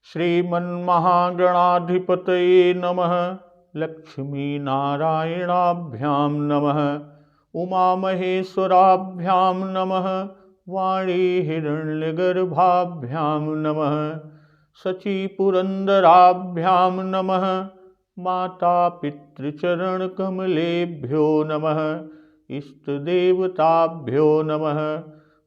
श्रीमन्महागणाधिपतये नमः। लक्ष्मीनारायणाभ्यां नमः। उमामहेश्वराभ्यां नमः। वाणीहिरण्यगर्भाभ्यां नमः। शचीपुरन्दराभ्यां नमः। मातापितृचरणकमलेभ्यो नमः। इष्टदेवताभ्यो नमः।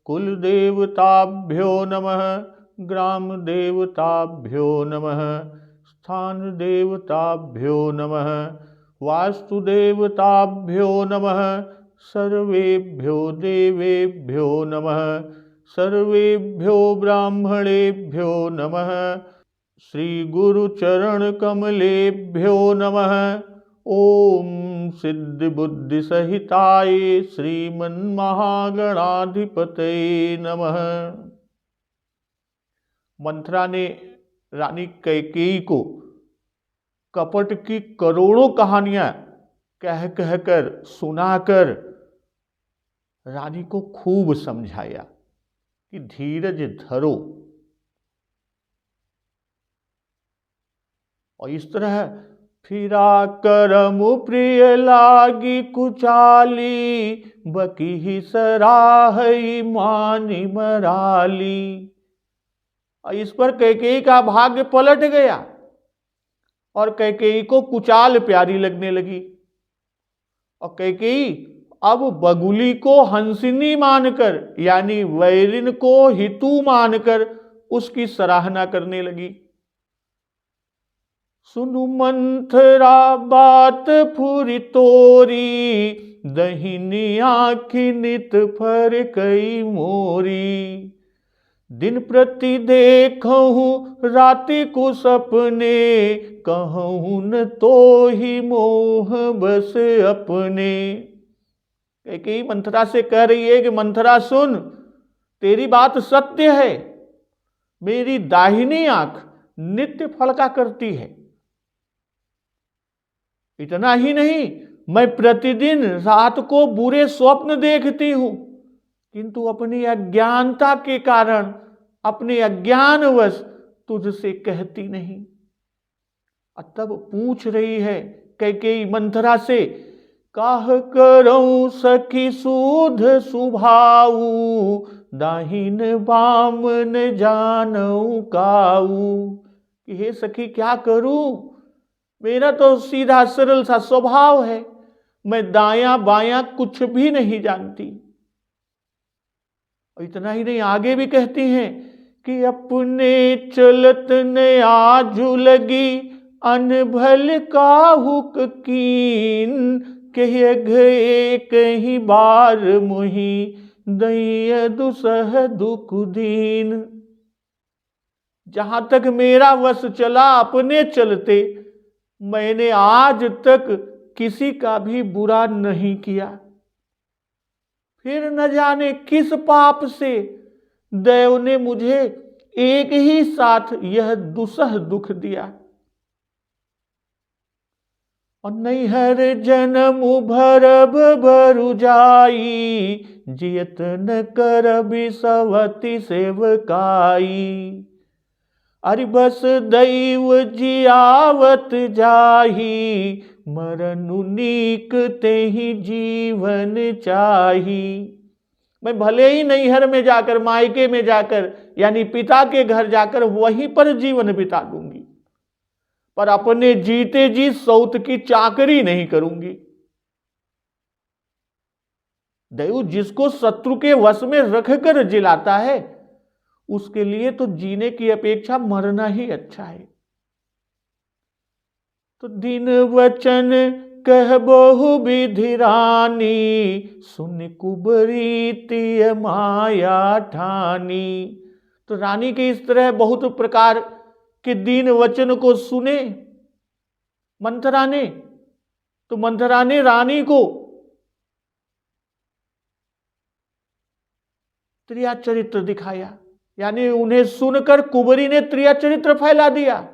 कुलदेवताभ्यो नमः। ग्रामदेवताभ्यो नमः। स्थानदेवताभ्यो नमः। वास्तुदेवताभ्यो नमः। सर्वेभ्यो देवेभ्यो नमः। सर्वेभ्यो ब्राह्मणेभ्यो नमः। श्रीगुरुचरणकमलेभ्यो नमः। ओम सिद्धिबुद्धिसहिताय श्रीमन्महागणाधिपतये नमः। मंथरा ने रानी कैकेयी को कपट की करोड़ों कहानियां कह कहकर सुनाकर रानी को खूब समझाया कि धीरज धरो। और इस तरह फिरा करम प्रिय लागी कुचाली, बकी सराहई मानी मराली। और इस पर कैकेयी का भाग्य पलट गया और कैकेयी को कुचाल प्यारी लगने लगी। और कैकेयी अब बगुली को हंसिनी मानकर यानी वैरिन को हितू मानकर उसकी सराहना करने लगी। सुनु मंथरा बात फुरी तोरी, दहिनी आँखी नित फर कई मोरी। दिन प्रति देखहूँ राति को सपने, कहूँ न तो ही मोह बस अपने। कैकेयी मंथरा से कह रही है कि मंथरा सुन, तेरी बात सत्य है। मेरी दाहिनी आंख नित्य फलका करती है। इतना ही नहीं, मैं प्रतिदिन रात को बुरे स्वप्न देखती हूं, किंतु अपनी अज्ञानता के कारण अपने अज्ञानवश तुझसे कहती नहीं। और तब पूछ रही है कैकेयी मंथरा से, काह करऊं सखी सूध सुभाऊ, दाहिन बाम न जानऊं काऊ। कि हे सखी क्या करूं, मेरा तो सीधा सरल सा स्वभाव है, मैं दायां बायां कुछ भी नहीं जानती। और इतना ही नहीं, आगे भी कहती हैं कि अपने चलत न आजू लगी, अनभल काहुक कीन। कह गए कहीं बार मुही, दैय दुसह दुख दीन। जहां तक मेरा वश चला अपने चलते, मैंने आज तक किसी का भी बुरा नहीं किया। फिर न जाने किस पाप से देव ने मुझे एक ही साथ यह दुसह दुख दिया। और नैहर जन्म भरब भरु जाई, जियत न करबि सवति सेवकाई। अरि बस दैव जियावत जाही, मरनु नीक तेहि जीवन चाही। मैं भले ही नैहर में जाकर, मायके में जाकर यानी पिता के घर जाकर वहीं पर जीवन बिता दूंगी, पर अपने जीते जी सौत की चाकरी नहीं करूंगी। दैव जिसको शत्रु के वश में रखकर जिलाता है, उसके लिए तो जीने की अपेक्षा मरना ही अच्छा है। तो दिन वचन कह बहु विधि रानी, सुन कुबरी तिय माया ठानी। तो रानी के इस तरह बहुत प्रकार के दीन वचन को सुने मंथरा ने। तो मंथरा ने रानी को त्रिया चरित्र दिखाया, यानी उन्हें सुनकर कुबरी ने त्रिया चरित्र फैला दिया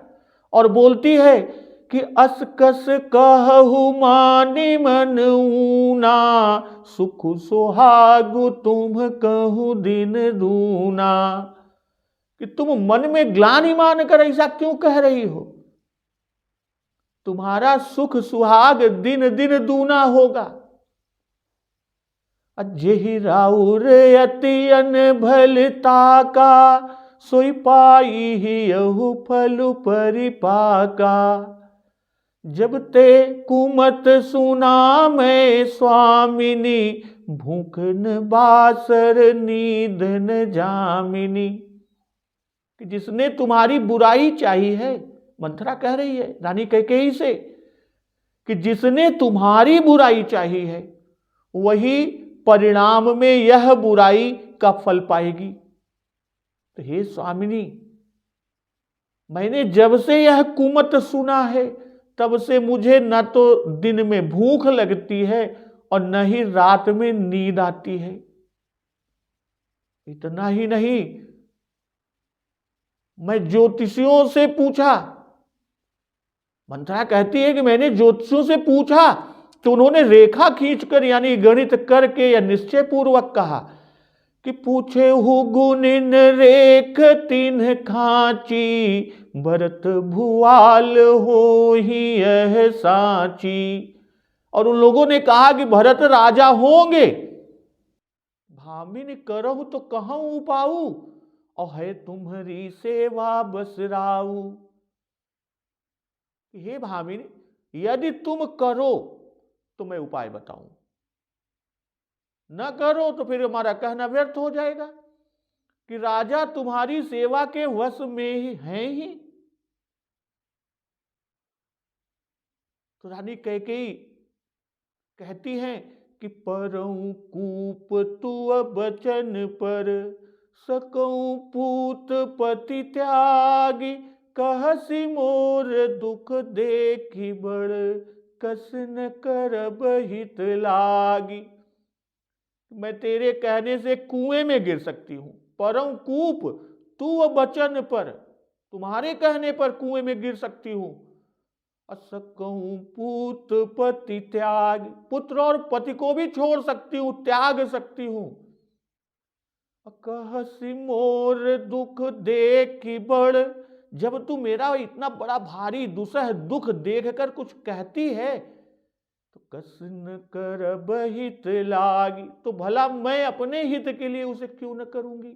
और बोलती है कि अस कस कहु मानि मन ऊना, सुख सुहागु तुम कहु दिन दूना। कि तुम मन में ग्लानि मानकर ऐसा क्यों कह रही हो? तुम्हारा सुख सुहाग दिन दिन दूना होगा। जेहि राउर अति अन भलता का, सोई पाई ही यहु फल परिपाका। जब ते कुमत सुना मैं स्वामिनी, भूखन बासर नींद न जामिनी। कि जिसने तुम्हारी बुराई चाही है, मंथरा कह रही है रानी कैकेयी से, कि जिसने तुम्हारी बुराई चाही है वही परिणाम में यह बुराई का फल पाएगी। तो हे स्वामिनी, मैंने जब से यह कुमत सुना है तब से मुझे न तो दिन में भूख लगती है और न ही रात में नींद आती है। इतना ही नहीं, मैं ज्योतिषियों से पूछा, मंथरा कहती है कि मैंने ज्योतिषियों से पूछा तो उन्होंने रेखा खींचकर यानी गणित करके या निश्चय पूर्वक कहा कि पूछे हु गुनिन रेख तीन खांची, भरत भुआल हो ही यह साची। और उन लोगों ने कहा कि भरत राजा होंगे। भामिन करहु तो कहूं पाऊ, और है तुम्हारी सेवा बसराऊ। हे भामिन, यदि तुम करो तो मैं उपाय बताऊं, न करो तो फिर हमारा कहना व्यर्थ हो जाएगा कि राजा तुम्हारी सेवा के वश में ही है ही। तो रानी कैकेयी कहती हैं कि परऊं कूप तू बचन पर, सकऊं पूत पति त्यागी। कहसी मोर दुख देखी बड़, कस न करब हित लागी। मैं तेरे कहने से कुएं में गिर सकती हूं, परम कूप तू बचन पर, तुम्हारे कहने पर कुएं में गिर सकती हूं। असकऊं पूत पति त्याग, पुत्र और पति को भी छोड़ सकती हूं, त्याग सकती हूं। कहसी मोर दुख देखी बड़, जब तू मेरा इतना बड़ा भारी दुसह दुख देखकर कुछ कहती है तो कस न करब हित लागी, तो भला मैं अपने हित के लिए उसे क्यों न करूंगी।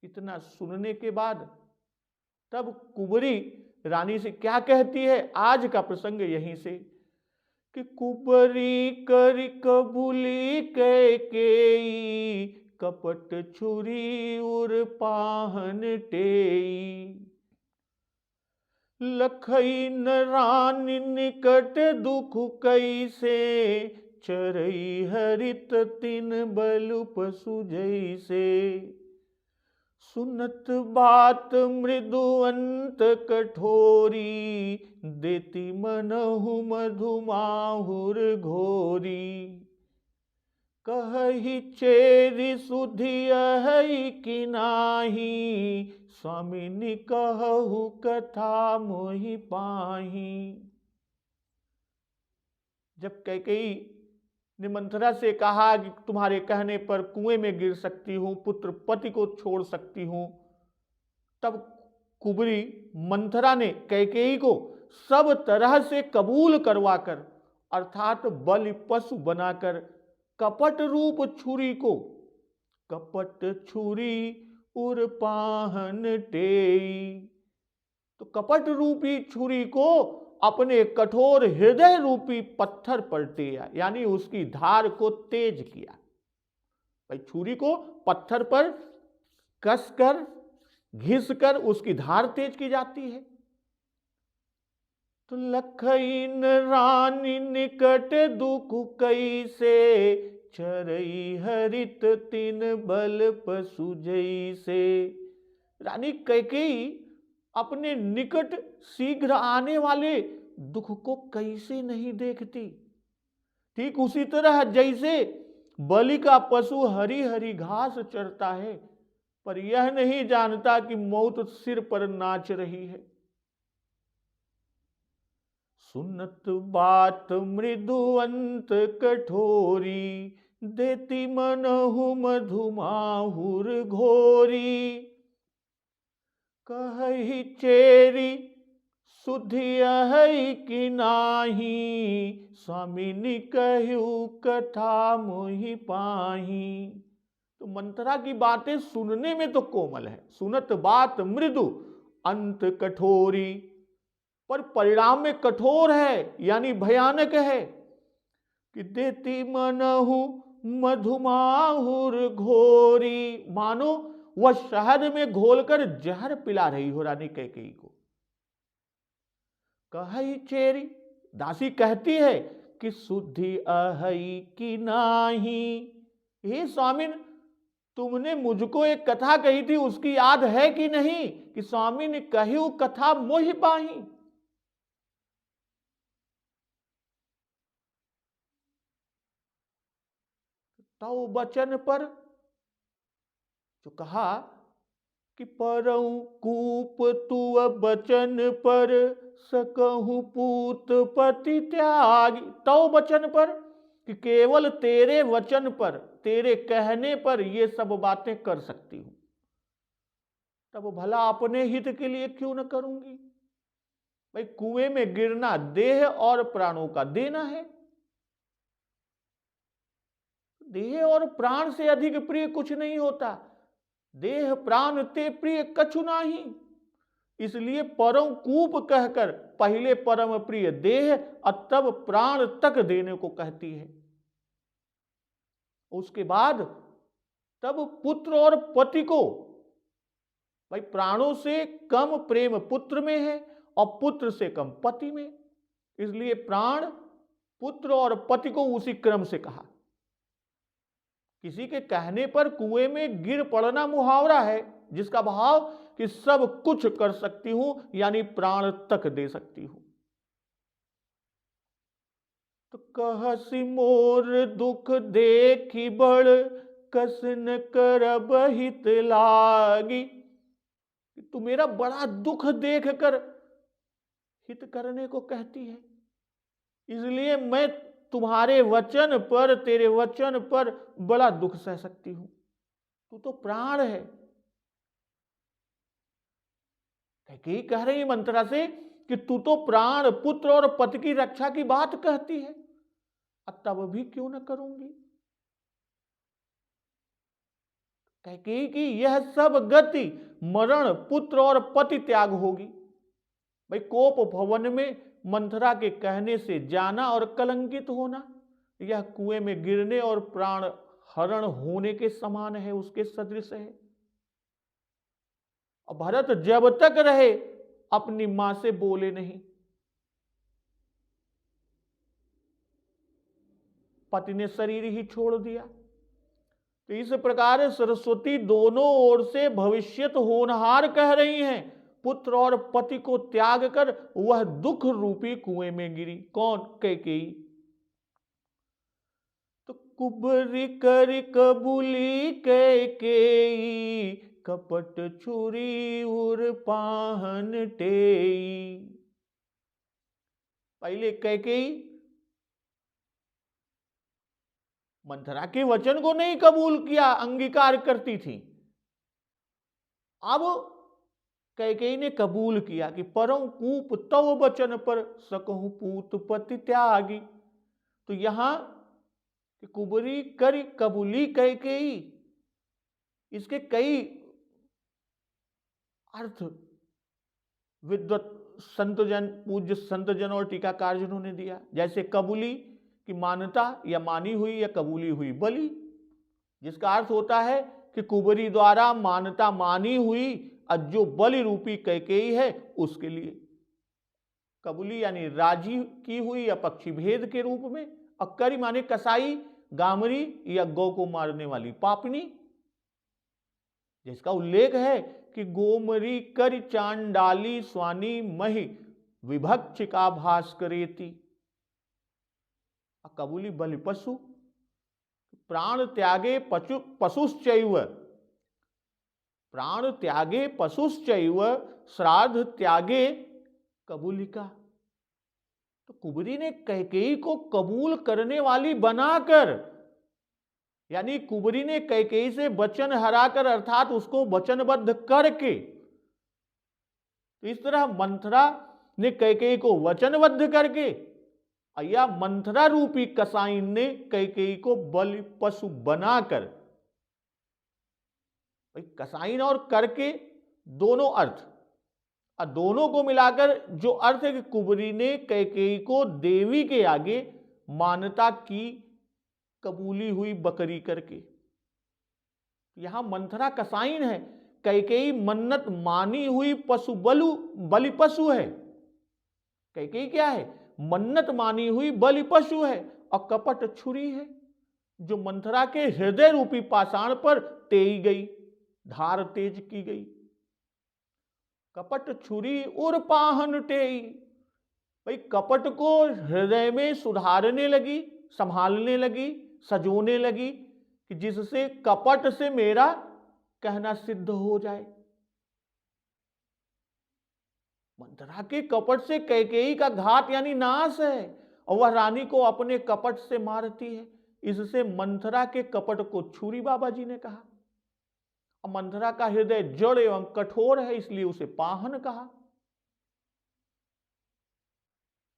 इतना सुनने के बाद तब कुबरी रानी से क्या कहती है, आज का प्रसंग यहीं से कि कुबरी करी कबूली कैकेयी, कपट छुरी उर पाहन टेई। लखई न रानी निकट दुख कैसे, चरई हरित तिन बलु पशु जैसे। सुनत बात मृदु अंत कठोरी, देती मनहु मधु माहुर घोरी। कहहि चेरि सुधियहि कि नाही, स्वामिनी कहु कथा मोहि पाही। जब कैकेयी ने मंथरा से कहा कि तुम्हारे कहने पर कुएं में गिर सकती हूं, पुत्र पति को छोड़ सकती हूं, तब कुबरी मंथरा ने कैकेयी को सब तरह से कबूल करवाकर अर्थात बलि पशु बनाकर कपट रूप छुरी को, कपट छुरी उर पाहन टेई, तो कपट रूपी छुरी को अपने कठोर हृदय रूपी पत्थर पर टेया, यानी उसकी धार को तेज किया। भाई छुरी को पत्थर पर कसकर घिसकर उसकी धार तेज की जाती है। तो लखइन रानी निकट दुख कैसे, चरई हरित तिन बल पशु जैसे। रानी कैकेयी अपने निकट शीघ्र आने वाले दुख को कैसे नहीं देखती। ठीक उसी तरह जैसे बलि का पशु हरी हरी घास चरता है पर यह नहीं जानता कि मौत सिर पर नाच रही है। सुनत बात मृदु अंत कठोरी, देती मनहु मधु माहुर घोरी। कहई चेरी सुधि अहई कि नाही, स्वामिनी कहू कथा मोहि पाही। तो मंथरा की बातें सुनने में तो कोमल है, सुनत बात मृदु अंत कठोरी, पर परिणाम में कठोर है, यानी भयानक है। कि देती मनहु मधुमाहुर घोरी, मानो वह शहद में घोलकर जहर पिला रही हो रानी कैकेयी को। कहई चेरी, दासी कहती है कि सुधि अहई कि नाही, हे स्वामिन तुमने मुझको एक कथा कही थी, उसकी याद है कि नहीं? कि स्वामी ने कही कथा मोहि पाही। तो बचन पर जो कहा कि परऊ कूप तू बचन पर, सकहु पूत पति त्यागी। तो बचन पर कि केवल तेरे वचन पर, तेरे कहने पर ये सब बातें कर सकती हूं, तब भला अपने हित के लिए क्यों न करूंगी? भाई कुएं में गिरना देह और प्राणों का देना है, देह और प्राण से अधिक प्रिय कुछ नहीं होता। देह प्राण ते प्रिय कछु नाही, इसलिए परम कूप कहकर पहले परम प्रिय देह और तब प्राण तक देने को कहती है। उसके बाद तब पुत्र और पति को, भाई प्राणों से कम प्रेम पुत्र में है और पुत्र से कम पति में, इसलिए प्राण पुत्र और पति को उसी क्रम से कहा। किसी के कहने पर कुएं में गिर पड़ना मुहावरा है, जिसका भाव कि सब कुछ कर सकती हूं, यानी प्राण तक दे सकती हूं। तो कहसी मोर दुख देखी बड़, कसन करब हित लागी। तू मेरा बड़ा दुख देखकर हित करने को कहती है, इसलिए मैं तुम्हारे वचन पर, तेरे वचन पर बड़ा दुख सह सकती हूं। तू तो प्राण है। कैकेयी कह रही मंथरा से कि तू तो प्राण, पुत्र और पति की रक्षा की बात कहती है, तब भी क्यों न करूंगी? कैकेयी की यह सब गति मरण, पुत्र और पति त्याग होगी। भाई कोप भवन में मंथरा के कहने से जाना और कलंकित होना, यह कुएं में गिरने और प्राण हरण होने के समान है, उसके सदृश है। और भरत जब तक रहे अपनी मां से बोले नहीं। पति ने शरीर ही छोड़ दिया। तो इस प्रकार सरस्वती दोनों ओर से भविष्यत होनहार कह रही हैं। पुत्र और पति को त्याग कर वह दुख रूपी कुएं में गिरी। कौन? कैकेयी। तो कुबरी कर कबूली कैकेयी, कपट छुरी उर पाहन टेई। पहले कैकेयी मंथरा के वचन को नहीं कबूल किया, अंगीकार करती थी। अब कैकेयी ने कबूल किया कि परम कूप तव वचन पर, सकहु पूत पति त्यागी। तो यहां कुबरी कर कबूली कैकेयी, इसके कई अर्थ विद्वत संतजन, पूज्य संतजन और टीकाकार जनों ने दिया। जैसे कबूली की मान्यता या मानी हुई या कबूली हुई बलि, जिसका अर्थ होता है कि कुबरी द्वारा मान्यता मानी हुई और जो बलि रूपी कैकेयी है उसके लिए। कबूली यानी राजी की हुई या पक्षी भेद के रूप में, और करी माने कसाई, गामरी या गौ को मारने वाली पापनी, जिसका उल्लेख है कि गोमरी कर चांडाली स्वानी मही विभक्षिका भास्करेति। कबूली बलि पशु, प्राण त्यागे पशुश्चैव, प्राण त्यागे पशुश्चैव, श्राद्ध त्यागे कबूलिका। तो कुबरी ने कैकेयी को कबूल करने वाली बनाकर, यानी कुबरी ने कैकेयी से वचन हराकर, अर्थात उसको वचनबद्ध करके तो इस तरह मंथरा ने कैकेयी को वचनबद्ध करके या मंथरा रूपी कसाइन ने कैकेयी को बलि पशु बनाकर, कसाइन और करके दोनों अर्थ, और दोनों को मिलाकर जो अर्थ है कि कुबरी ने कैकेयी को देवी के आगे मान्यता की कबूली हुई बकरी करके। यहां मंथरा कसाइन है, कैकेयी मन्नत मानी हुई पशु बलि पशु है। कैकेयी क्या है? मन्नत मानी हुई बलि पशु है, और कपट छुरी है जो मंथरा के हृदय रूपी पाषाण पर तेई गई, धार तेज की गई। कपट छुरी और पाहन टेई, भाई कपट को हृदय में सुधारने लगी, संभालने लगी, सजोने लगी कि जिससे कपट से मेरा कहना सिद्ध हो जाए। मंथरा के कपट से कैकेयी का घात यानी नाश है, और वह रानी को अपने कपट से मारती है। इससे मंथरा के कपट को छुरी बाबा जी ने कहा। और मंथरा का हृदय जड़ एवं कठोर है, इसलिए उसे पाहन कहा।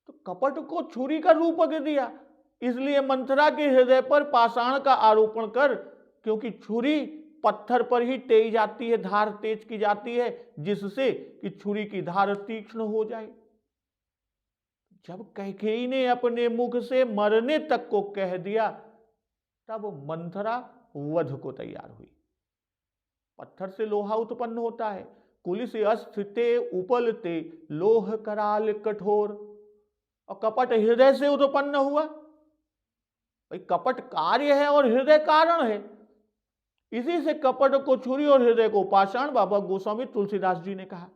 तो कपट को छुरी का रूपक दिया, इसलिए मंथरा के हृदय पर पाषाण का आरोपण कर, क्योंकि छुरी पत्थर पर ही टेई जाती है, धार तेज की जाती है, जिससे कि छुरी की धार तीक्ष्ण हो जाए। जब कैकेयी ने अपने मुख से मरने तक को कह दिया, तब मंथरा वध को तैयार हुई। पत्थर से लोहा उत्पन्न होता है। कुलिस अस्थिते उपलते लोह कराल कठोर, और कपट हृदय से उत्पन्न हुआ। भाई कपट कार्य है और हृदय कारण है। इसी से कपट को छुरी और हृदय को पाषाण बाबा गोस्वामी तुलसीदास जी ने कहा।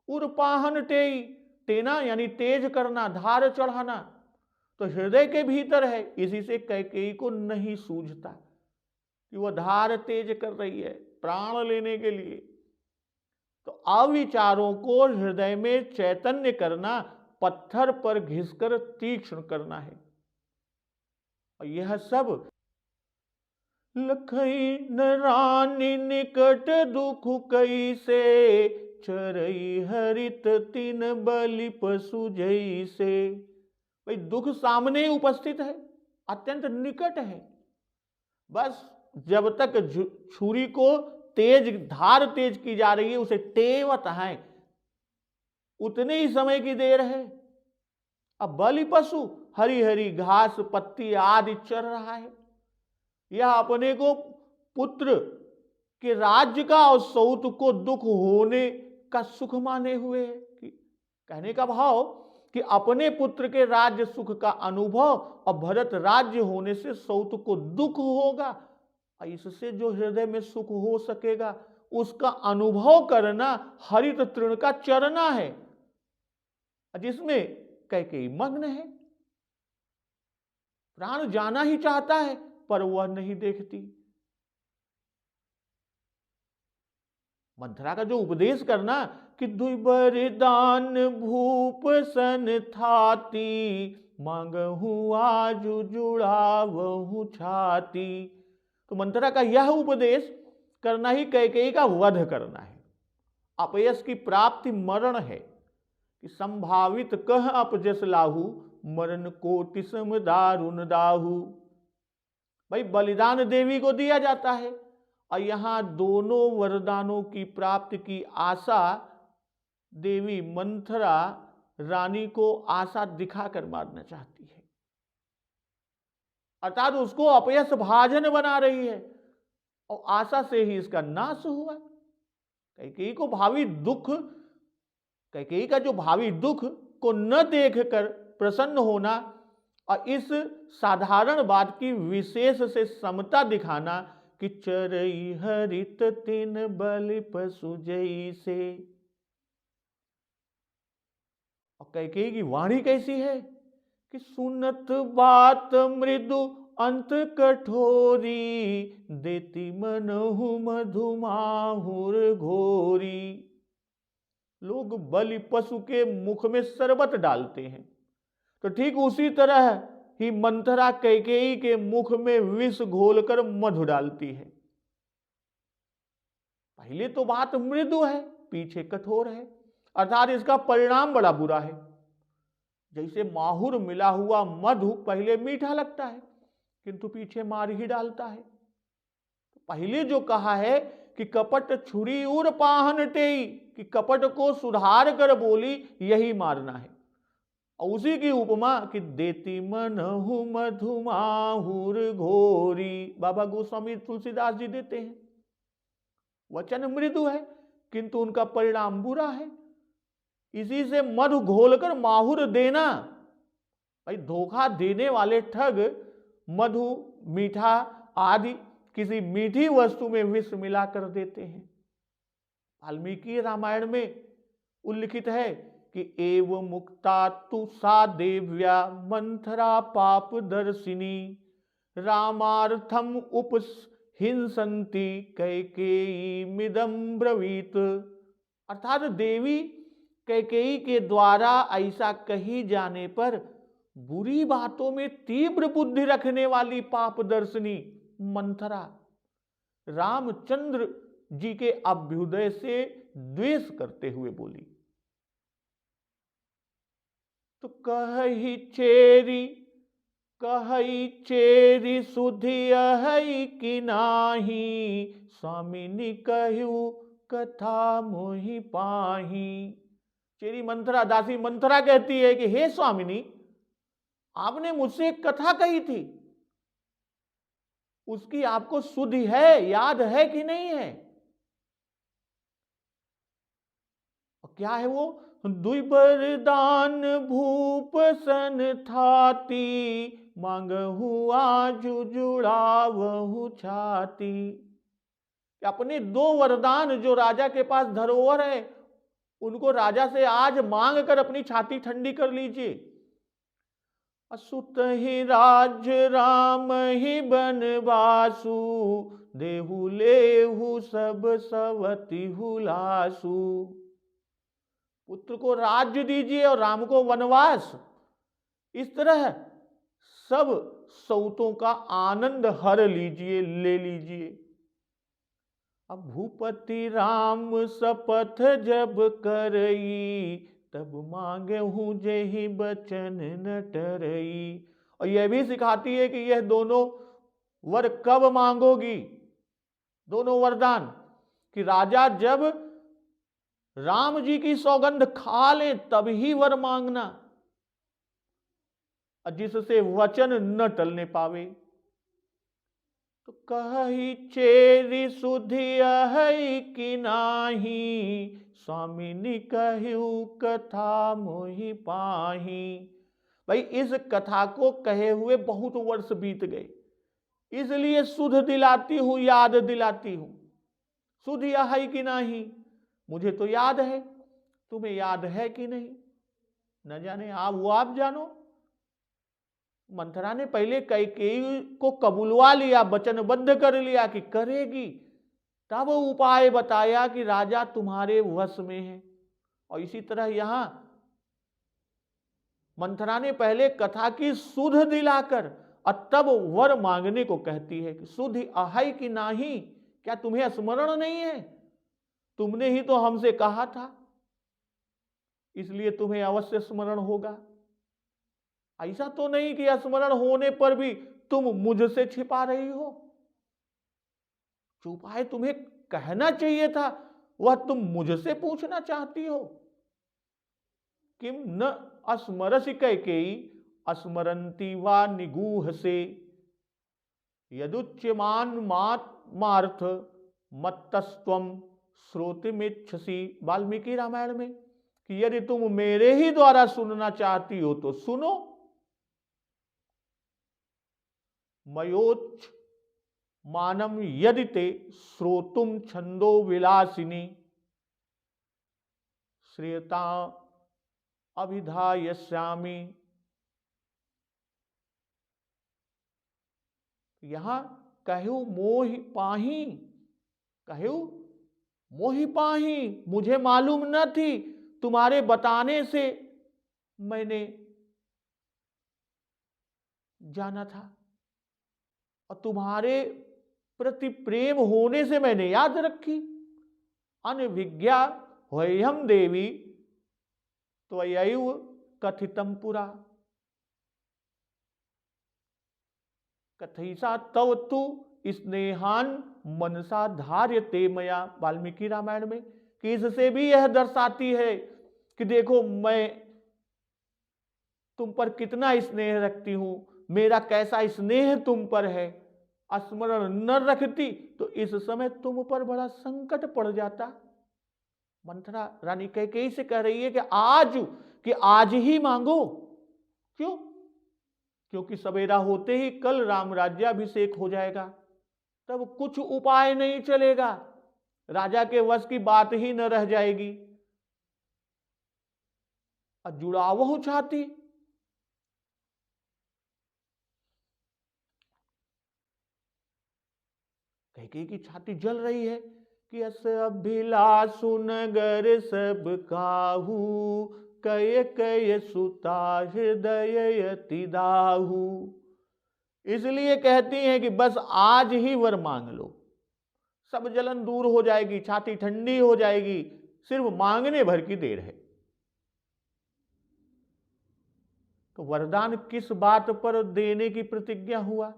उर्पाहन टेई, टेना यानी तेज करना, धार चढ़ाना, तो हृदय के भीतर है। इसी से कैकेयी को नहीं सूझता कि वह धार तेज कर रही है प्राण लेने के लिए। तो अविचारों को हृदय में चैतन्य करना, पत्थर पर घिसकर तीक्ष्ण करना है। और यह सब लखई न रानी निकट दुख कई से, चरई हरित तीन बलि पशु जैसे। भाई दुख सामने उपस्थित है, अत्यंत निकट है। बस जब तक छुरी को तेज धार तेज की जा रही है, उसे टेवत है, उतने ही समय की देर है। अब बलि पशु हरी हरी घास पत्ती आदि चर रहा है। यह अपने को पुत्र के राज्य का और सौत को दुख होने का सुख माने हुए है। कहने का भाव कि अपने पुत्र के राज्य सुख का अनुभव और भरत राज्य होने से सौत को दुख होगा, और इससे जो हृदय में सुख हो सकेगा उसका अनुभव करना हरित तृण का चरना है, जिसमें कैकेयी मग्न है। प्राण जाना ही चाहता है पर वह नहीं देखती। मंथरा का जो उपदेश करना कि दुबरदान भूप सन थाती, मांगहु आजु जुड़ावहु छाती। तो मंथरा का यह उपदेश करना ही कैकेयी का वध करना है। अपयश की प्राप्ति मरण है कि संभावित कह अपजस लाहू, मरण कोटि सम दारुण दाहू। भाई बलिदान देवी को दिया जाता है, और यहां दोनों वरदानों की प्राप्ति की आशा देवी मंथरा रानी को आशा दिखाकर मारना चाहती है, अर्थात उसको अपयश भाजन बना रही है, और आशा से ही इसका नाश हुआ। कैकेयी को भावी दुख, कैकेयी का जो भावी दुख को न देखकर प्रसन्न होना और इस साधारण बात की विशेष से समता दिखाना कि चरई हरित तीन बलि पशु जैसे। और कैकेयी की वाणी कैसी है कि सुनत बात मृदु अंत कठोरी, देती मनहु मधुमाहुर घोरी। लोग बलि पशु के मुख में शरबत डालते हैं, तो ठीक उसी तरह ही मंथरा कैकेयी के मुख में विष घोलकर मधु डालती है। पहले तो बात मृदु है, पीछे कठोर है, अर्थात इसका परिणाम बड़ा बुरा है। जैसे माहुर मिला हुआ मधु पहले मीठा लगता है किंतु पीछे मार ही डालता है। पहले जो कहा है कि कपट छुरी उर पाहन टेई, कि कपट को सुधार कर बोली यही मारना है। और उसी की उपमा कि देती मनहु मधु माहुर घोरी, बाबा गोस्वामी तुलसीदास जी देते हैं। वचन मृदु है किंतु उनका परिणाम बुरा है। इसी से मधु घोलकर माहुर देना, भाई धोखा देने वाले ठग मधु, मीठा आदि किसी मीठी वस्तु में विष मिलाकर देते हैं। वाल्मीकि रामायण में उल्लिखित है कि एव मुक्ता तु सा देव्या मंथरा पाप दर्शिनी रामार्थम उपहिंसन्ति कैकेयी मिदं ब्रवीत। अर्थात देवी कैकेयी के द्वारा ऐसा कही जाने पर बुरी बातों में तीव्र बुद्धि रखने वाली पाप दर्शनी मंथरा रामचंद्र जी के अभ्युदय से द्वेष करते हुए बोली। तो कही चेरी सुधि अहै कि नाही, स्वामिनी कहू कथा मोहि पाही। चेरी मंथरा, दासी मंथरा कहती है कि हे स्वामिनी, आपने मुझसे एक कथा कही थी, उसकी आपको सुधि है, याद है कि नहीं है? और क्या है वो? दुर्बरदान भूप सन थाती, मांगहु आजु जुड़ावहु छाती। अपने 2 वरदान जो राजा के पास धरोहर है, उनको राजा से आज मांग कर अपनी छाती ठंडी कर लीजिए। असुत ही राज राम ही बनवासु, देहु लेहु सब सवति हुलासु। पुत्र को राज्य दीजिए और राम को वनवास। इस तरह सब सौतों का आनंद हर लीजिए, ले लीजिए। अब भूपति राम शपथ जब करई, तब मांगे हूं जही बचन न टरई। और यह भी सिखाती है कि यह दोनों वर कब मांगोगी, दोनों वरदान, कि राजा जब राम जी की सौगंध खा ले तब ही वर मांगना, जिससे वचन न टलने पावे। तो कही चेरी सुधि अहै कि नाही, स्वामिनी कहू कथा मोहि पाही। भाई इस कथा को कहे हुए बहुत वर्ष बीत गए, इसलिए सुध दिलाती हूं, याद दिलाती हूं। सुधि अहै कि नाही, मुझे तो याद है, तुम्हें याद है कि नहीं न जाने, आप जानो। मंथरा ने पहले कैकेयी को कबूलवा लिया, वचनबद्ध कर लिया कि करेगी, तब उपाय बताया कि राजा तुम्हारे वश में है। और इसी तरह यहां मंथरा ने पहले कथा की सुध दिलाकर और तब वर मांगने को कहती है कि सुधि अहै कि नाही, क्या तुम्हें स्मरण नहीं है? तुमने ही तो हमसे कहा था, इसलिए तुम्हें अवश्य स्मरण होगा। ऐसा तो नहीं कि स्मरण होने पर भी तुम मुझसे छिपा रही हो। जो उपाय तुम्हें कहना चाहिए था वह तुम मुझसे पूछना चाहती हो। किम न अस्मरसि कैकेयी अस्मरंती वा निगूह से, यदुच्यमान मार्थ मत्तस्त्वम श्रोतिमिच्छसि। वाल्मीकि रामायण में कि यदि तुम मेरे ही द्वारा सुनना चाहती हो तो सुनो। मयोच्च मानम यदि ते श्रोतुम छंदो विलासिनी, श्रेयता अभिधायस्यामि। यहां कहू मोहि पाही, कहू मोहि पाही, मुझे मालूम न थी, तुम्हारे बताने से मैंने जाना था, और तुम्हारे प्रति प्रेम होने से मैंने याद रखी। अनभिज्ञा ह्वयम् देवी त्वयैव कथितम पुरा कथयिषा तव तु स्नेहान मनसा धार्यते मया। वाल्मीकि रामायण में कि इससे भी यह दर्शाती है कि देखो मैं तुम पर कितना स्नेह रखती हूं, मेरा कैसा स्नेह तुम पर है। स्मरण न रखती तो इस समय तुम पर बड़ा संकट पड़ जाता। मंथरा रानी कैकेयी से कह रही है कि आज ही मांगो। क्यों? क्योंकि सवेरा होते ही कल राम राज्याभिषेक हो जाएगा, तब कुछ उपाय नहीं चलेगा, राजा के वश की बात ही न रह जाएगी। और जुड़ावहु चाहती, कैकेयी की छाती जल रही है कि अस अभिलाषु नगर सब काहू, कय कय सुता हृदय अति दाहू। इसलिए कहती हैं कि बस आज ही वर मांग लो, सब जलन दूर हो जाएगी, छाती ठंडी हो जाएगी, सिर्फ मांगने भर की देर है। तो वरदान किस बात पर देने की प्रतिज्ञा हुआ,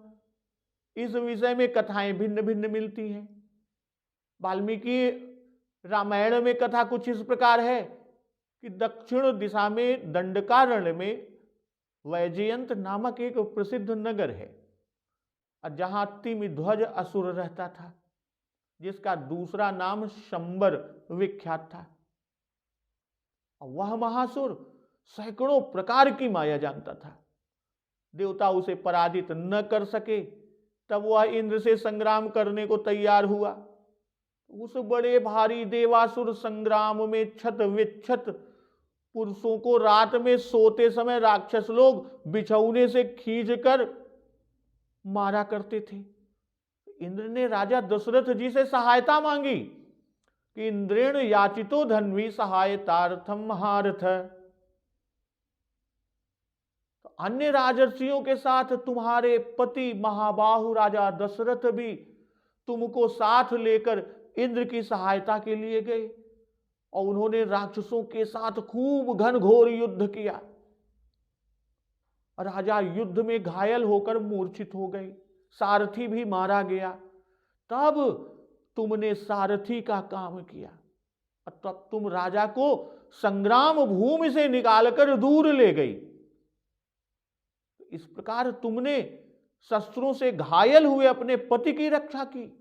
इस विषय में कथाएं भिन्न भिन्न मिलती हैं। वाल्मीकि रामायण में कथा कुछ इस प्रकार है कि दक्षिण दिशा में दंडकारण्य में वैजयंत नामक एक प्रसिद्ध नगर है, और जहां तिमिध्वज असुर रहता था, जिसका दूसरा नाम शंबर विख्यात था। वह महासुर सैकड़ों प्रकार की माया जानता था। देवता उसे पराजित न कर सके, तब वह इंद्र से संग्राम करने को तैयार हुआ। उस बड़े भारी देवासुर संग्राम में छत विच्छत पुरुषों को रात में सोते समय राक्षस लोग बिछौने से खींचकर मारा करते थे। इंद्र ने राजा दशरथ जी से सहायता मांगी कि इंद्रेण याचितो धन्वी सहायतार्थम महारथ। तो अन्य राजर्षियों के साथ तुम्हारे पति महाबाहु राजा दशरथ भी तुमको साथ लेकर इंद्र की सहायता के लिए गए, और उन्होंने राक्षसों के साथ खूब घनघोर युद्ध किया। राजा युद्ध में घायल होकर मूर्छित हो गए, सारथी भी मारा गया। तब तुमने सारथी का काम किया, और तब तुम राजा को संग्राम भूमि से निकालकर दूर ले गई। इस प्रकार तुमने शस्त्रों से घायल हुए अपने पति की रक्षा की।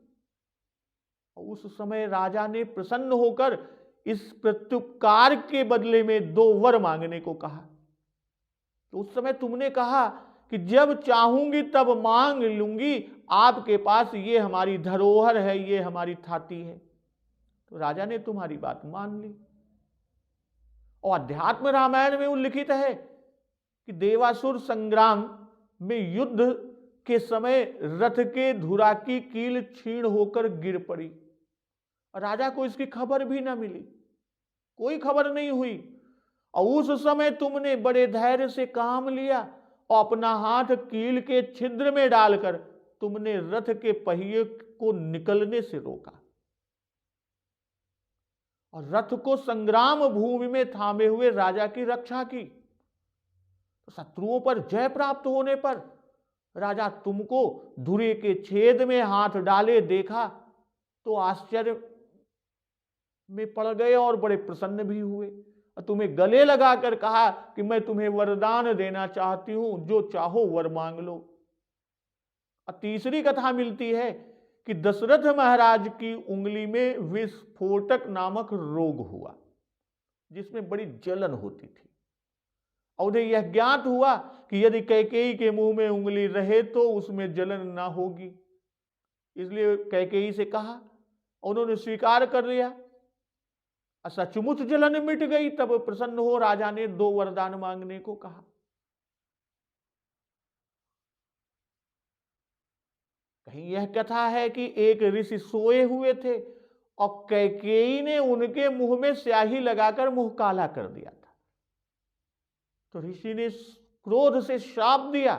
उस समय राजा ने प्रसन्न होकर इस प्रत्युपकार के बदले में 2 वर मांगने को कहा। तो उस समय तुमने कहा कि जब चाहूंगी तब मांग लूंगी, आपके पास ये हमारी धरोहर है, ये हमारी थाती है। तो राजा ने तुम्हारी बात मान ली। और अध्यात्म रामायण में उल्लिखित है कि देवासुर संग्राम में युद्ध के समय रथ के धुरा की कील छीण होकर गिर पड़ी, और राजा को इसकी खबर भी ना मिली, कोई खबर नहीं हुई। और उस समय तुमने बड़े धैर्य से काम लिया और अपना हाथ कील के छिद्र में डालकर तुमने रथ के पहिए को निकलने से रोका, और रथ को संग्राम भूमि में थामे हुए राजा की रक्षा की। तो शत्रुओं पर जय प्राप्त होने पर राजा तुमको धुरे के छेद में हाथ डाले देखा तो आश्चर्य में पड़ गए और बड़े प्रसन्न भी हुए, और तुम्हें गले लगाकर कहा कि मैं तुम्हें वरदान देना चाहती हूं, जो चाहो वर मांग लो। और तीसरी कथा मिलती है कि दशरथ महाराज की उंगली में विस्फोटक नामक रोग हुआ, जिसमें बड़ी जलन होती थी, और उन्हें यह ज्ञात हुआ कि यदि कैकेयी के मुंह में उंगली रहे तो उसमें जलन ना होगी। इसलिए कैकेयी से कहा, उन्होंने स्वीकार कर लिया, सचमुच जलन मिट गई। तब प्रसन्न हो राजा ने 2 वरदान मांगने को कहा। कहीं यह कथा है कि एक ऋषि सोए हुए थे और कैकेयी ने उनके मुंह में स्याही लगाकर मुंह काला कर दिया था। तो ऋषि ने क्रोध से श्राप दिया,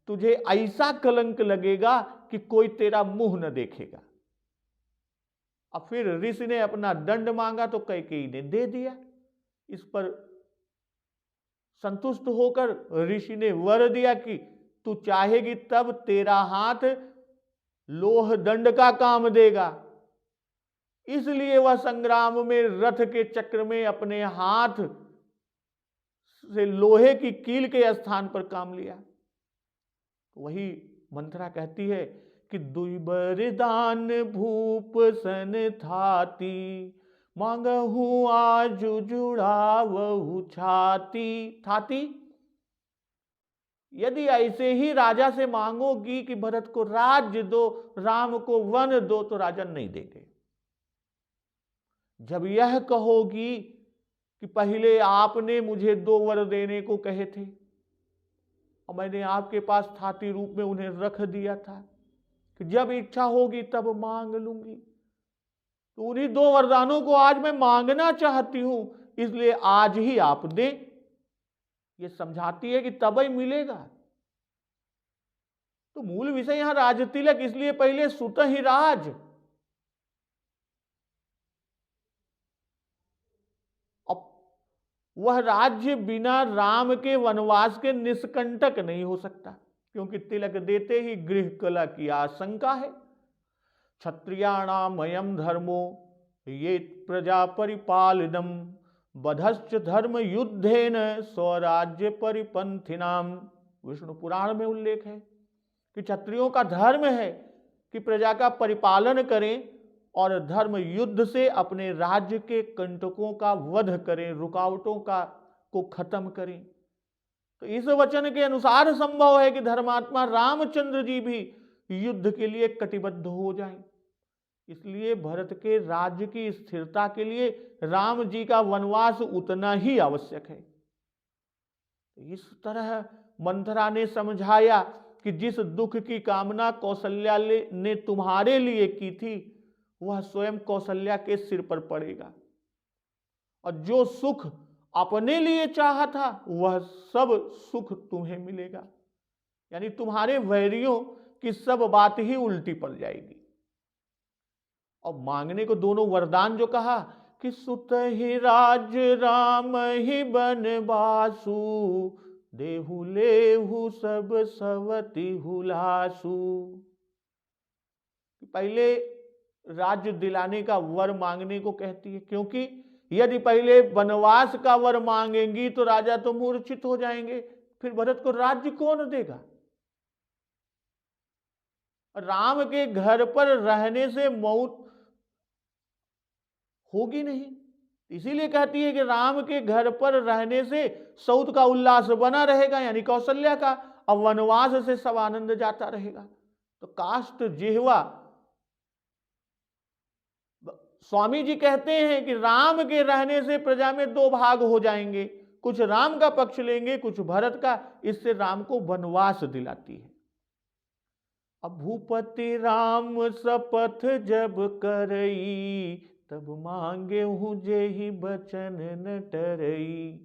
तुझे ऐसा कलंक लगेगा कि कोई तेरा मुंह न देखेगा। और फिर ऋषि ने अपना दंड मांगा तो कैकेयी ने दे दिया। इस पर संतुष्ट होकर ऋषि ने वर दिया कि तू चाहेगी तब तेरा हाथ लोह दंड का काम देगा। इसलिए वह संग्राम में रथ के चक्र में अपने हाथ से लोहे की कील के स्थान पर काम लिया। वही मंत्रा कहती है कि दुई बरदान भूप सन थाती, मांगहु आज जुड़ावहु छाती। थाती, यदि ऐसे ही राजा से मांगोगी कि भरत को राज्य दो, राम को वन दो, तो राजा नहीं देंगे। जब यह कहोगी कि पहले आपने मुझे 2 वर देने को कहे थे और मैंने आपके पास थाती रूप में उन्हें रख दिया था कि जब इच्छा होगी तब मांग लूंगी, तो उन्हीं 2 वरदानों को आज मैं मांगना चाहती हूं, इसलिए आज ही आप दें। ये समझाती है कि तब ही मिलेगा। तो मूल विषय यहां राजतिलक, इसलिए पहले सुत ही राज। अब वह राज्य बिना राम के वनवास के निष्कंटक नहीं हो सकता, क्योंकि तिलक देते ही गृह कलह की आशंका है। क्षत्रियाणामयं धर्मो ये प्रजा परिपालनम, बधश्च धर्म युद्धेन स्वराज्य परिपंथिनाम। विष्णु पुराण में उल्लेख है कि क्षत्रियों का धर्म है कि प्रजा का परिपालन करें और धर्म युद्ध से अपने राज्य के कंटकों का वध करें, रुकावटों को खत्म करें। तो इस वचन के अनुसार संभव है कि धर्मात्मा रामचंद्र जी भी युद्ध के लिए कटिबद्ध हो जाएं। इसलिए भरत के राज्य की स्थिरता के लिए राम जी का वनवास उतना ही आवश्यक है। इस तरह मंथरा ने समझाया कि जिस दुख की कामना कौशल्या ने तुम्हारे लिए की थी, वह स्वयं कौशल्या के सिर पर पड़ेगा, और जो सुख अपने लिए चाहा था वह सब सुख तुम्हें मिलेगा। यानी तुम्हारे वैरियों की सब बात ही उल्टी पड़ जाएगी। और मांगने को दोनों वरदान जो कहा कि सुत ही राज राम ही बनवासु, देहु लेहु सब सवति हुलासु। पहले राज्य दिलाने का वर मांगने को कहती है, क्योंकि यदि पहले वनवास का वर मांगेंगी तो राजा तो मूर्छित हो जाएंगे, फिर भरत को राज्य कौन देगा। राम के घर पर रहने से मौत होगी नहीं, इसीलिए कहती है कि राम के घर पर रहने से सौत का उल्लास बना रहेगा, यानी कौशल्या का, और वनवास से सब आनंद जाता रहेगा। तो काष्ठ जिह्वा स्वामी जी कहते हैं कि राम के रहने से प्रजा में 2 भाग हो जाएंगे, कुछ राम का पक्ष लेंगे, कुछ भरत का। इससे राम को वनवास दिलाती है। अब भूपति राम शपथ जब करई, तब मांगे हूं जे ही बचन न टरई।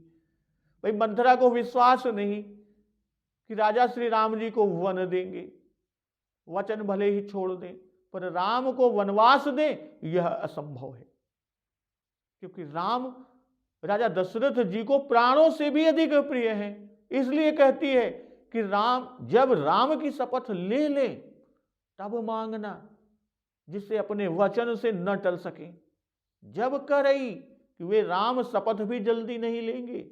भाई मंथरा को विश्वास नहीं कि राजा श्री राम जी को वन देंगे, वचन भले ही छोड़ दें, पर राम को वनवास दें यह असंभव है, क्योंकि राम राजा दशरथ जी को प्राणों से भी अधिक प्रिय हैं। इसलिए कहती है कि जब राम की शपथ ले ले तब मांगना, जिससे अपने वचन से न टल सके। जब करई, कि वे राम शपथ भी जल्दी नहीं लेंगे।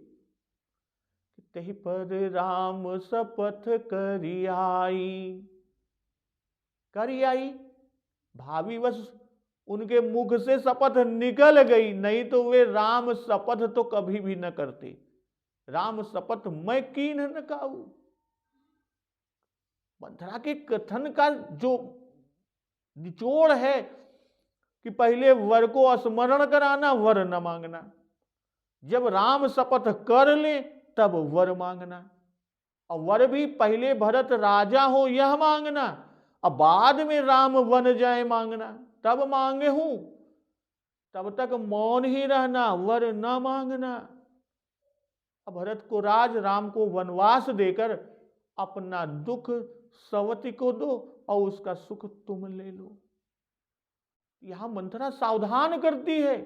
तहि पर राम शपथ करियाई, भावीवश उनके मुख से शपथ निकल गई, नहीं तो वे राम शपथ तो कभी भी न करते। राम शपथ मैं कीन न काऊ। मंथरा के कथन का जो निचोड़ है कि पहले वर को स्मरण कराना, वर न मांगना। जब राम शपथ कर ले तब वर मांगना, और वर भी पहले भरत राजा हो यह मांगना, अब बाद में राम बन जाए मांगना, तब मांगे हूं। तब तक मौन ही रहना, वर न मांगना। अब भरत को राज, राम को वनवास देकर अपना दुख सवती को दो और उसका सुख तुम ले लो। यहां मंथरा सावधान करती है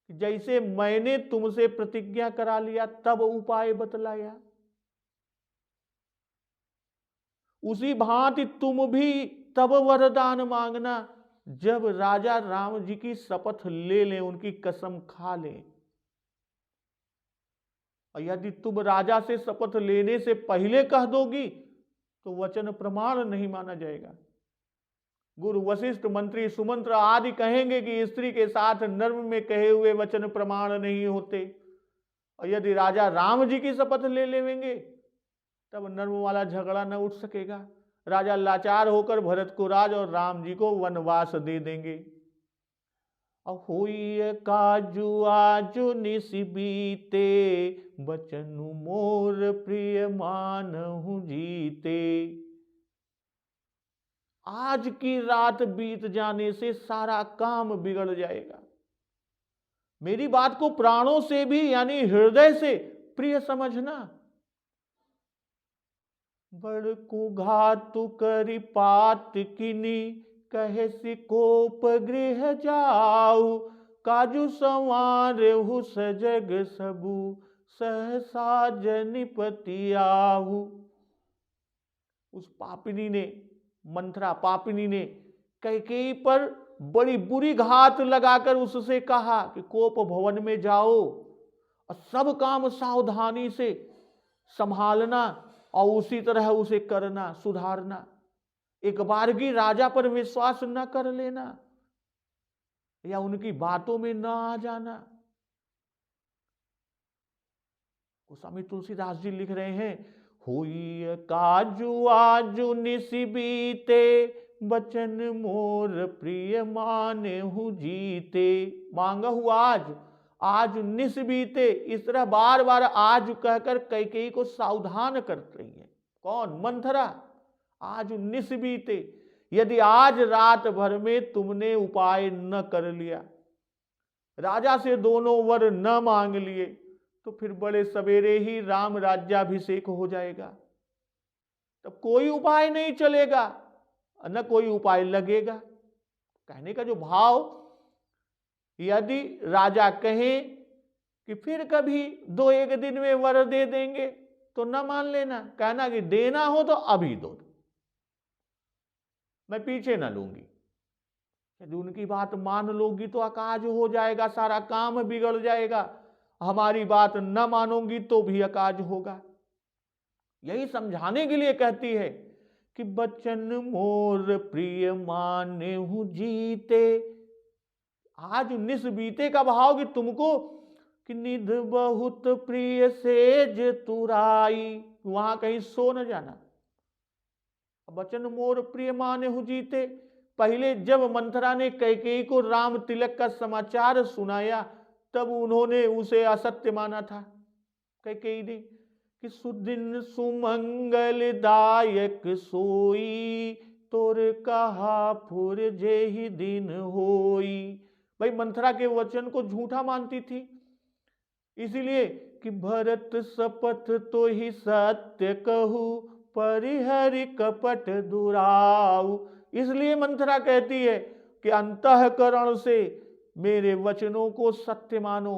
कि जैसे मैंने तुमसे प्रतिज्ञा करा लिया तब उपाय बतलाया, उसी भांति तुम भी तब वरदान मांगना जब राजा राम जी की शपथ ले लें, उनकी कसम खा लें। और यदि तुम राजा से शपथ लेने से पहले कह दोगी तो वचन प्रमाण नहीं माना जाएगा। गुरु वशिष्ठ मंत्री सुमंत्र आदि कहेंगे कि स्त्री के साथ नर्म में कहे हुए वचन प्रमाण नहीं होते। और यदि राजा राम जी की शपथ ले लेंगे तब नर्म वाला झगड़ा न उठ सकेगा। राजा लाचार होकर भरत को राज और राम जी को वनवास दे देंगे। होई काजू आजू निस बीते, बचनु मोर प्रिय मानहु जीते। आज की रात बीत जाने से सारा काम बिगड़ जाएगा। मेरी बात को प्राणों से भी यानी हृदय से प्रिय समझना। बड़ को घातु करी पात किनी, कहे सिकोप गृह जाऊ। काजू संवार हु सजग सबू, सहसा जनिपति आहू। उस पापिनी ने, मंथरा पापिनी ने कैकेयी पर बड़ी बुरी घात लगाकर उससे कहा कि कोप भवन में जाओ और सब काम सावधानी से संभालना और उसी तरह उसे करना, सुधारना। एक बार की राजा पर विश्वास न कर लेना या उनकी बातों में न आ जाना। गोस्वामी तुलसीदास जी लिख रहे हैं, हुई काजू आजू निस बीते, बचन मोर प्रिय माने हूँ जीते। मांगहु आज, आज निस बीते। इस तरह बार बार आज कहकर कैकेयी को सावधान कर रही है। कौन? मंथरा। आज निस बीते, यदि आज रात भर में तुमने उपाय न कर लिया, राजा से दोनों वर न मांग लिए, तो फिर बड़े सवेरे ही राम राज्याभिषेक हो जाएगा। तब कोई उपाय नहीं चलेगा, न कोई उपाय लगेगा। कहने का जो भाव, यदि राजा कहे कि फिर कभी 2-1 दिन में वर दे देंगे तो न मान लेना। कहना कि देना हो तो अभी दो, मैं पीछे न लूंगी। यदि उनकी बात मान लोगी तो अकाज हो जाएगा, सारा काम बिगड़ जाएगा। हमारी बात न मानोगी तो भी अकाज होगा। यही समझाने के लिए कहती है कि बचन मोर प्रिय माने हूं जीते। आज निस बीते का भाव कि तुमको कि निध बहुत प्रिय सेज तुराई, वहां कहीं सो न जाना। बचन मोर प्रिय माने हूं जीते। पहले जब मंथरा ने कैकेयी को राम तिलक का समाचार सुनाया तब उन्होंने उसे असत्य माना था। कैकेयी ने कि सुदिन सुमंगलदायक सोई, तोर कहा फुर जेहि दिन होई। भाई मंथरा के वचन को झूठा मानती थी, इसीलिए कि भरत शपथ तो ही सत्य कहू, परिहरि कपट दुराऊ। इसलिए मंथरा कहती है कि अंतःकरण से मेरे वचनों को सत्य मानो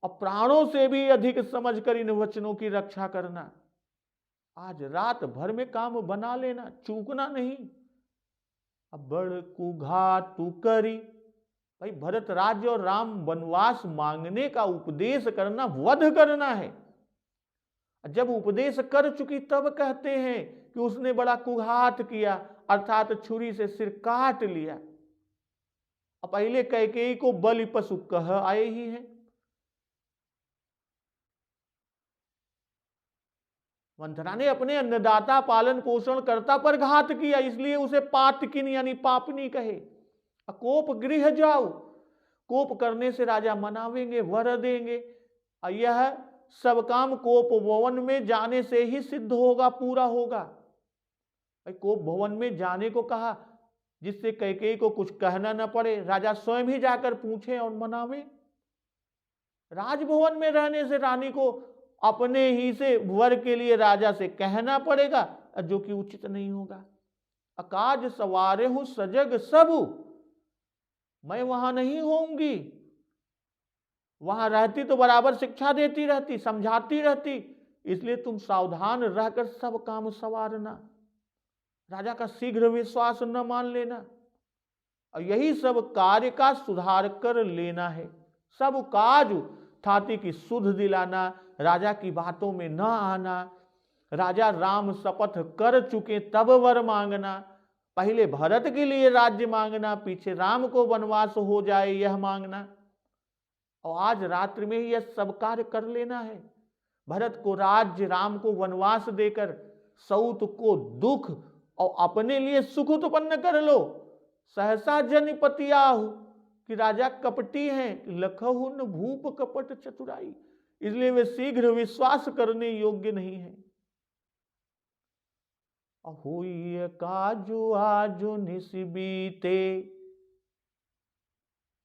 और प्राणों से भी अधिक समझकर इन वचनों की रक्षा करना। आज रात भर में काम बना लेना, चूकना नहीं। अब बड़ कुघातु करी, भाई भरत राज्य और राम वनवास मांगने का उपदेश करना वध करना है। जब उपदेश कर चुकी तब कहते हैं कि उसने बड़ा कुघात किया, अर्थात छुरी से सिर काट लिया। अब पहले कैकेयी को बलि पशु कह आए ही हैं। मंथरा ने अपने अन्नदाता पालन पोषण कर्ता पर घात किया, इसलिए उसे पातकिन यानी पापनी कहे। कोप गृह जाओ, कोप करने से राजा मनावेंगे, वर देंगे। और यह सब काम कोप भवन में जाने से ही सिद्ध होगा, पूरा होगा। कोप भवन में जाने को कहा जिससे कैकेयी को कुछ कहना न पड़े, राजा स्वयं ही जाकर पूछे और मनावे। राजभवन में रहने से रानी को अपने ही से वर के लिए राजा से कहना पड़ेगा, जो कि उचित नहीं होगा। अकाज सवारे हूं सजग सबू, मैं वहां नहीं होंगी। वहां रहती तो बराबर शिक्षा देती रहती, समझाती रहती। इसलिए तुम सावधान रहकर सब काम संवारना, राजा का शीघ्र विश्वास न मान लेना, और यही सब कार्य का सुधार कर लेना है। सब काज थाती की सुध दिलाना, राजा की बातों में न आना। राजा राम शपथ कर चुके तब वर मांगना, पहले भरत के लिए राज्य मांगना, पीछे राम को वनवास हो जाए यह मांगना। और आज रात्रि में ही यह सब कार्य कर लेना है। भरत को राज्य, राम को वनवास देकर सऊत को दुख और अपने लिए सुख उत्पन्न कर लो। सहसा जन पतियाहु कि राजा कपटी हैं, लखहु न भूप कपट चतुराई। इसलिए वे शीघ्र विश्वास करने योग्य नहीं है। होइए काजो आजो निस बीते,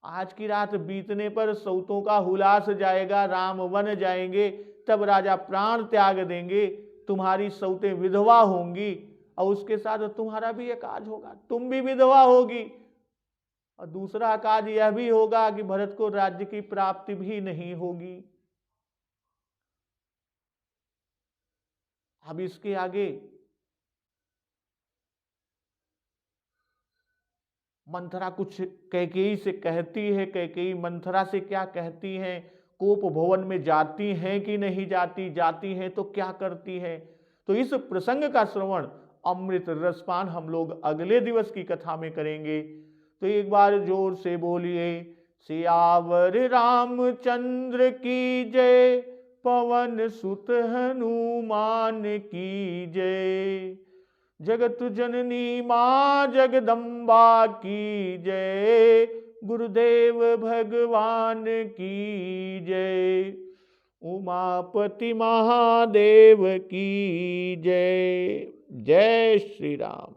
आज की रात बीतने पर सऊतों का हुलास जाएगा, राम वन जाएंगे, तब राजा प्राण त्याग देंगे, तुम्हारी सऊतें विधवा होंगी, और उसके साथ तुम्हारा भी एक काज होगा, तुम भी विधवा होगी। और दूसरा काज यह भी होगा कि भरत को राज्य की प्राप्ति भी नहीं होगी। अब इसके आगे मंथरा कुछ कैकेयी से कहती है। कैकेयी मंथरा से क्या कहती है, कोप भवन में जाती हैं कि नहीं जाती, जाती हैं तो क्या करती है। तो इस प्रसंग का श्रवण अमृत रसपान हम लोग अगले दिवस की कथा में करेंगे। तो एक बार जोर से बोलिए, सियावर रामचंद्र की जय, पवन सुत हनुमान की जय। जगत जननी मां जगदम्बा की जय, गुरुदेव भगवान की जय। उमापति महादेव की जय। जय श्री राम।